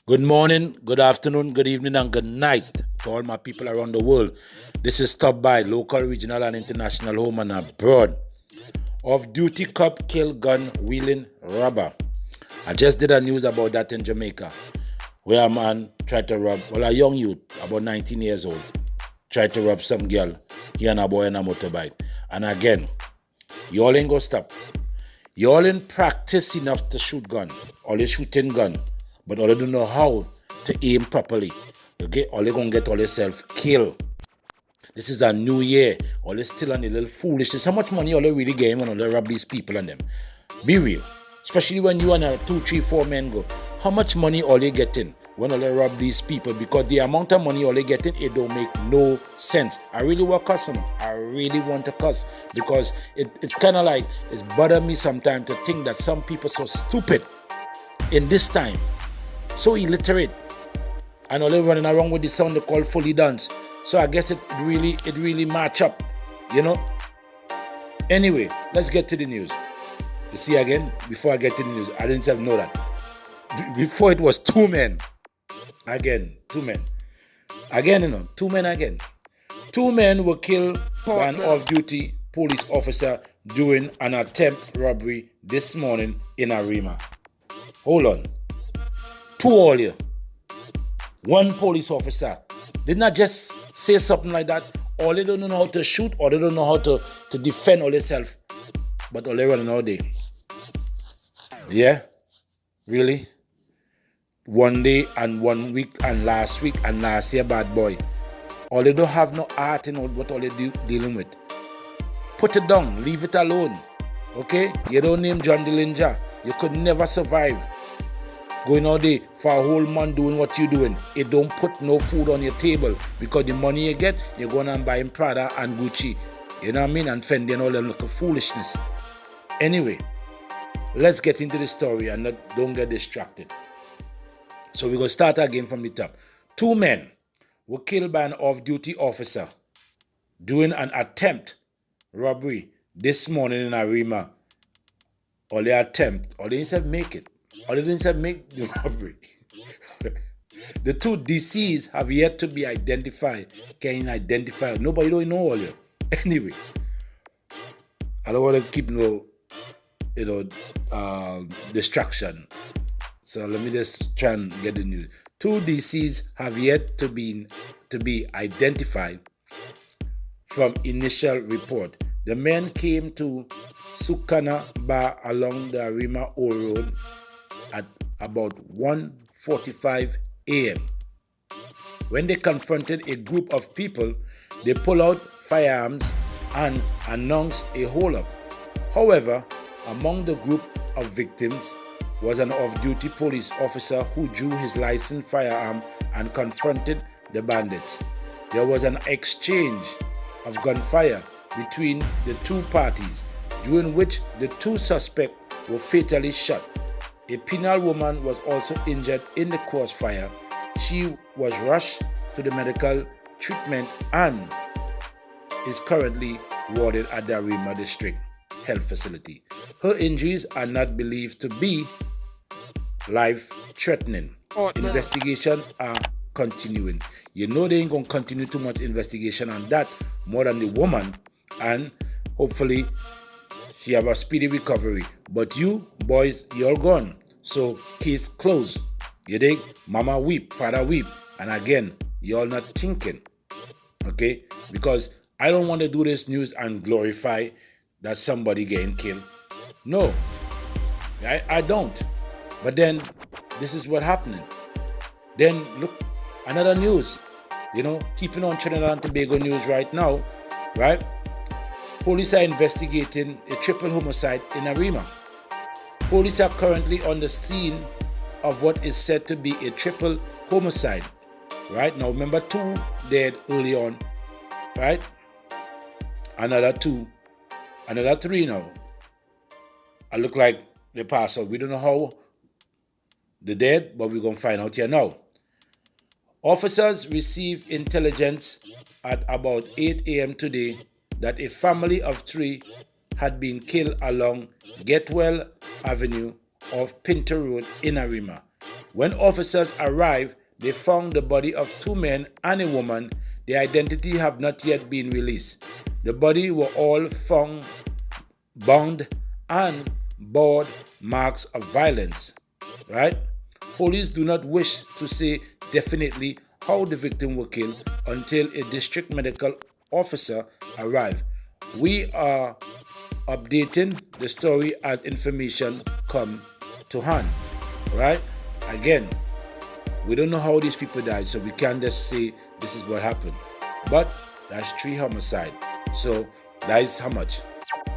Good morning, good afternoon, good evening, and good night to all my people around the world. This is Stop By, local, regional, and international, home and abroad. Off-duty cop killed gun-wielding robber. I just did a news about that in Jamaica, where a man tried to rob, a young youth, about 19 years old, tried to rob some girl, he and a boy on a motorbike. And again, you all ain't gonna stop. You all in practice enough to shoot gun, all they shooting gun, but all they don't know how to aim properly. Okay, all they gonna get all yourself killed. This is the new year. All they still on a little foolishness. How much money all they really getting when all they rob these people and them? Be real. Especially when you and a 2, 3, 4 men go. How much money all they getting when all they rob these people? Because the amount of money all they getting, it don't make no sense. I really want to cuss them. I really want to cuss. Because it's kind of like, it's bothering me sometimes to think that some people so stupid in this time. So illiterate. And all they running around with the sound they call fully dance. So I guess it really match up, you know. Anyway, let's get to the news. You see again, before I get to the news, I didn't even know that. Before it was 2 men. Again, 2 men. Again, 2 men again. 2 men were killed by an off-duty police officer during an attempt robbery this morning in Arima. Hold on. 2 all here. 1 police officer. Did not just say something like that. All they don't know how to shoot, or they don't know how to defend all themselves. But all they running all day. Yeah? Really? 1 day and 1 week and last week and last year, bad boy. All they don't have no art in what all they dealing with. Put it down. Leave it alone. Okay? You don't name John Dillinger. You could never survive. Going all day for a whole month doing what you're doing. It don't put no food on your table. Because the money you get, you're going and buying Prada and Gucci. You know what I mean? And fending all them little foolishness. Anyway, let's get into the story and don't get distracted. So we're going to start again from the top. 2 men were killed by an off-duty officer during an attempt robbery this morning in Arima. Or they didn't say make it. Or they didn't say make the robbery. The 2 deceased have yet to be identified. Can identify? Nobody don't know all that. Anyway, I don't want to keep distraction. So let me just try and get the news. 2 deceased have yet to be identified from initial report. The men came to Sukana Bar along the Arima Old Road at about 1:45 a.m. When they confronted a group of people, they pulled out firearms and announced a hold-up. However, among the group of victims was an off-duty police officer who drew his licensed firearm and confronted the bandits. There was an exchange of gunfire between the 2 parties, during which the 2 suspects were fatally shot. A penal woman was also injured in the crossfire. She was rushed to the medical treatment and is currently warded at the Arima District Health Facility. Her injuries are not believed to be life-threatening. Investigations are continuing. You know they ain't going to continue too much investigation on that more than the woman, and hopefully she have a speedy recovery. But you boys, you're gone. So case closed. You dig? Mama weep, father weep. And again, you're not thinking. Okay? Because I don't want to do this news and glorify that somebody getting killed. No. I don't. But then this is what happening. Then look, another news. Keeping on Trinidad and Tobago news right now, right? Police are investigating a triple homicide in Arima. Police are currently on the scene of what is said to be a triple homicide. Right? Now remember, 2 dead early on. Right? Another 2. Another 3 now. I look like they passed out. We don't know how they're dead, but we're going to find out here now. Officers received intelligence at about 8 a.m. today that a family of 3 had been killed along Getwell Avenue off Pinto Road in Arima. When officers arrived, they found the body of 2 men and a woman. Their identity have not yet been released. The body were all found bound and bore marks of violence. Right? Police do not wish to say definitely how the victims were killed until a district medical officer arrived. We are updating the story as information come to hand. Right? Again, we don't know how these people died, so we can't just say this is what happened. But that's 3 homicides. So that is how much?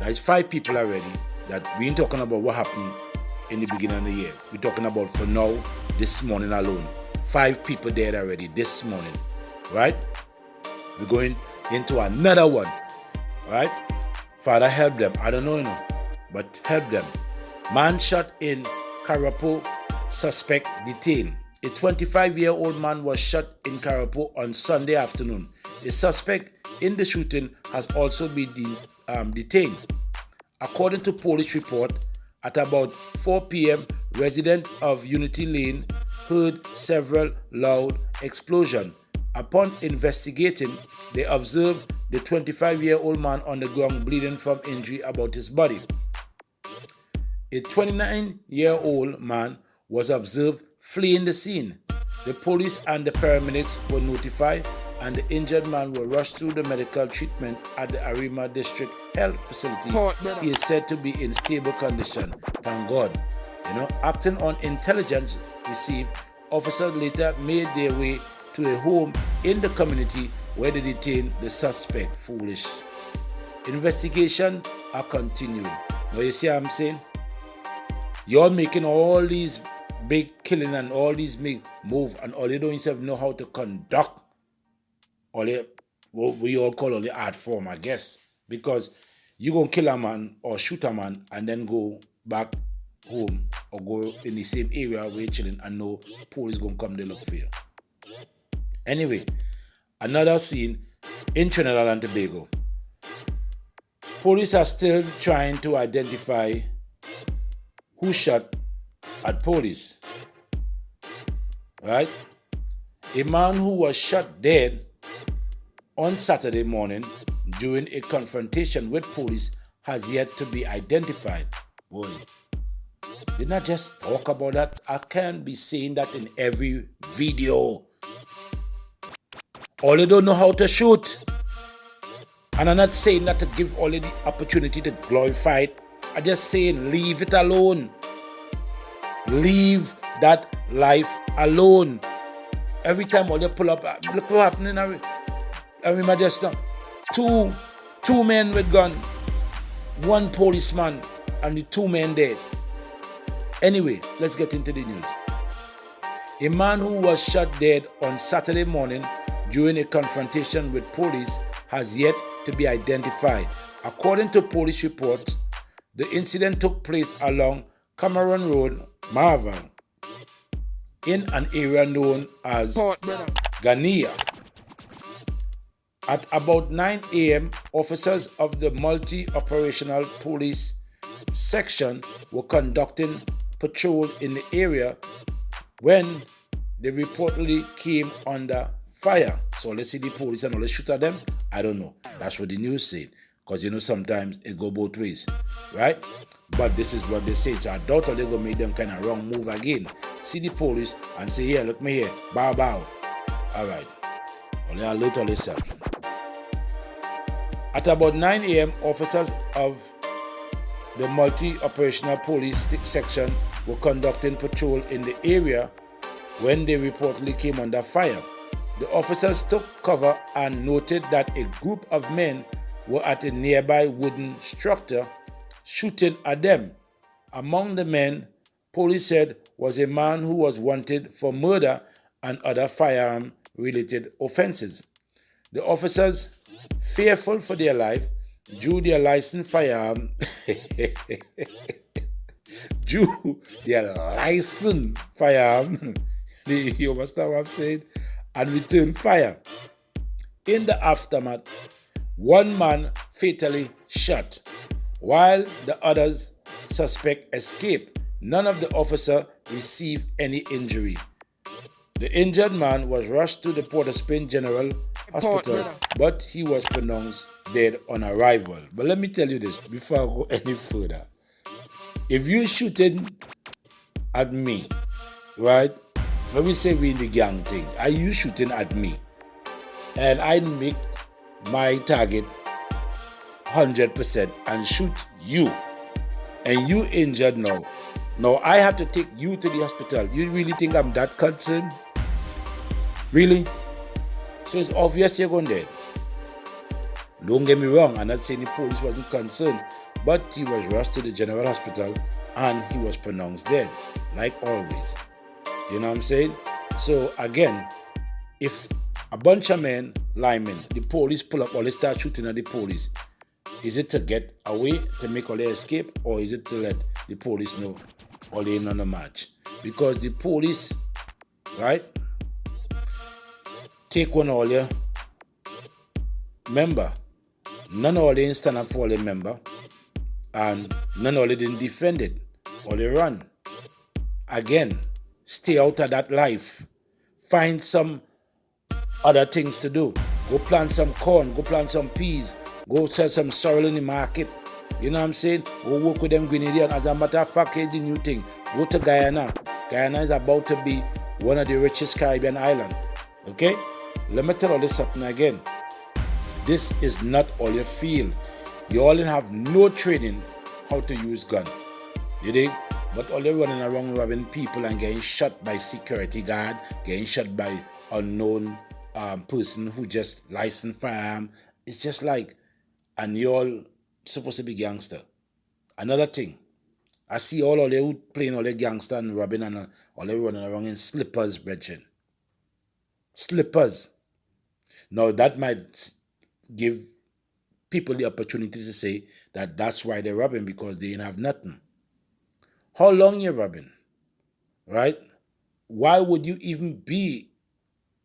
That is 5 people already. That we ain't talking about what happened in the beginning of the year. We're talking about for now, this morning alone. 5 people dead already this morning. Right? We're going into another one. Right? Father, help them. I don't know, but help them. Man shot in Karapo, suspect detained. A 25-year-old man was shot in Karapo on Sunday afternoon. The suspect in the shooting has also been detained. According to police report, at about 4 p.m., residents of Unity Lane heard several loud explosions. Upon investigating, they observed the 25-year-old man on the ground bleeding from injury about his body. A 29-year-old man was observed fleeing the scene. The police and the paramedics were notified, and the injured man was rushed to the medical treatment at the Arima District Health Facility. He is said to be in stable condition. Thank God. Acting on intelligence received, officers later made their way to a home in the community where they detained the suspect. Foolish. Investigation are continuing. Now you see what I'm saying? You're making all these big killing and all these big move, and all you don't even know how to conduct all the, what we all call all the art form, I guess. Because you gonna kill a man or shoot a man and then go back home or go in the same area where you're chilling and know police gonna come to look for you. Anyway, another scene in Trinidad and Tobago. Police are still trying to identify who shot at police. Right? A man who was shot dead on Saturday morning during a confrontation with police has yet to be identified. Boy, did not just talk about that. I can't be saying that in every video. All they don't know how to shoot. And I'm not saying that to give all the opportunity to glorify it. I'm just saying leave it alone. Leave that life alone. Every time all you pull up, look what happened in Arima just now. Two men with gun, 1 policeman, and the 2 men dead. Anyway, let's get into the news. A man who was shot dead on Saturday morning during a confrontation with police has yet to be identified. According to police reports, the incident took place along Cameron Road, Marvel, in an area known as Ghania. At about 9 a.m., officers of the multi-operational police section were conducting patrol in the area when they reportedly came under fire. So let's see the police and let's shoot at them. I don't know. That's what the news said. Because sometimes it go both ways. Right? But this is what they say. So I doubt they're going to make them kind of wrong move again. See the police and say, here, look me here. Bow, bow. Alright. Only alert on yourself. At about 9 a.m., officers of the multi-operational police section were conducting patrol in the area when they reportedly came under fire. The officers took cover and noted that a group of men were at a nearby wooden structure shooting at them. Among the men, police said, was a man who was wanted for murder and other firearm-related offenses. The officers, fearful for their life, drew their licensed firearm you understand what I'm saying, and returned fire. In the aftermath, 1 man fatally shot, while the other suspect escaped. None of the officer received any injury. The injured man was rushed to the Port-au-Prince General Hospital, but he was pronounced dead on arrival. But let me tell you this before I go any further. If you're shooting at me, right? When we say we in the gang thing, are you shooting at me? And I make my target 100% and shoot you, and you injured now. Now I have to take you to the hospital. You really think I'm that concerned? Really? So it's obvious you're going dead. Don't get me wrong, I'm not saying the police wasn't concerned, but he was rushed to the general hospital and he was pronounced dead, like always. You know what I'm saying? So again, if a bunch of men, linemen, the police pull up or they start shooting at the police, is it to get away, to make all their escape, or is it to let the police know or they in on the match? Because the police, right, take one all your member. None of them stand up for the member, and none of them didn't defend it or they run. Again, stay out of that life. Find some other things to do. Go plant some corn, go plant some peas, go sell some sorrel in the market. You know what I'm saying? Go work with them Grenadians. As a matter of fact, here's the new thing. Go to Guyana. Guyana is about to be one of the richest Caribbean islands. Okay? Let me tell you this something again. This is not all you feel. You all have no training how to use gun. You dig? But all you're running around robbing people and getting shot by security guard, getting shot by unknown person who just licensed firearm. It's just like, and you all supposed to be gangster. Another thing, I see all of them playing all the gangster and robbing and all they running around in slippers, brethren. Slippers. Now that might give people the opportunity to say that that's why they're robbing, because they didn't have nothing. How long you robbing? Right? Why would you even be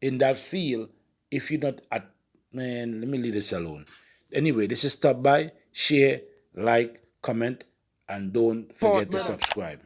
in that field if you're not at, man, let me leave this alone. Anyway, this is Stop By. Share, like, comment, and don't forget to subscribe.